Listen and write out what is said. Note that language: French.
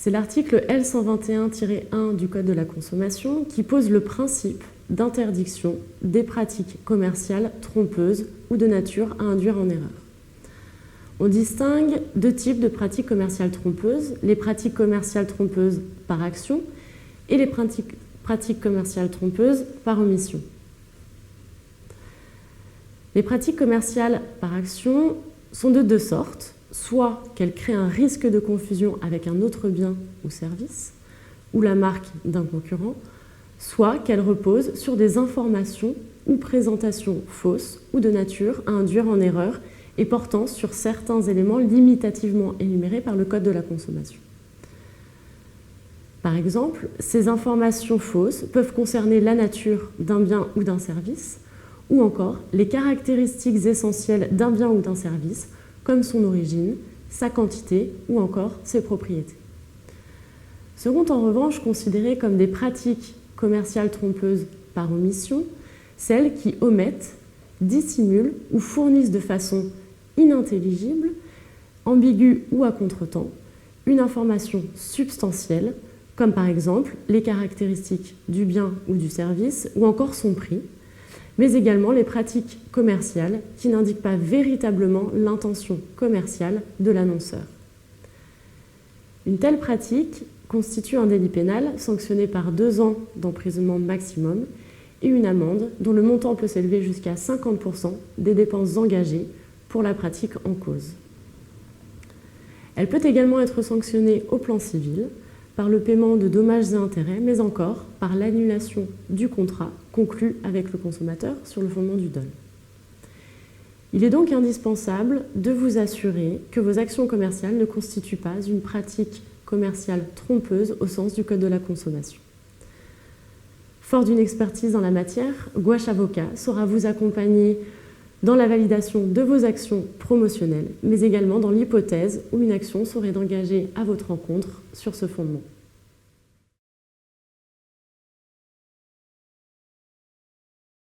C'est l'article L121-1 du Code de la consommation qui pose le principe d'interdiction des pratiques commerciales trompeuses ou de nature à induire en erreur. On distingue deux types de pratiques commerciales trompeuses, les pratiques commerciales trompeuses par action et les pratiques commerciales trompeuses par omission. Les pratiques commerciales par action sont de deux sortes, soit qu'elles créent un risque de confusion avec un autre bien ou service, ou la marque d'un concurrent, soit qu'elles reposent sur des informations ou présentations fausses ou de nature à induire en erreur et portant sur certains éléments limitativement énumérés par le Code de la consommation. Par exemple, ces informations fausses peuvent concerner la nature d'un bien ou d'un service, ou encore les caractéristiques essentielles d'un bien ou d'un service, comme son origine, sa quantité ou encore ses propriétés. Seront en revanche considérées comme des pratiques commerciales trompeuses par omission, celles qui omettent, dissimulent ou fournissent de façon inintelligible, ambiguë ou à contretemps, une information substantielle, comme par exemple les caractéristiques du bien ou du service, ou encore son prix, mais également les pratiques commerciales qui n'indiquent pas véritablement l'intention commerciale de l'annonceur. Une telle pratique constitue un délit pénal sanctionné par 2 ans d'emprisonnement maximum et une amende dont le montant peut s'élever jusqu'à 50% des dépenses engagées pour la pratique en cause. Elle peut également être sanctionnée au plan civil par le paiement de dommages et intérêts, mais encore par l'annulation du contrat conclu avec le consommateur sur le fondement du dol. Il est donc indispensable de vous assurer que vos actions commerciales ne constituent pas une pratique commerciale trompeuse au sens du Code de la consommation. Fort d'une expertise dans la matière, Gouache Avocat saura vous accompagner dans la validation de vos actions promotionnelles, mais également dans l'hypothèse où une action serait engagée à votre encontre sur ce fondement.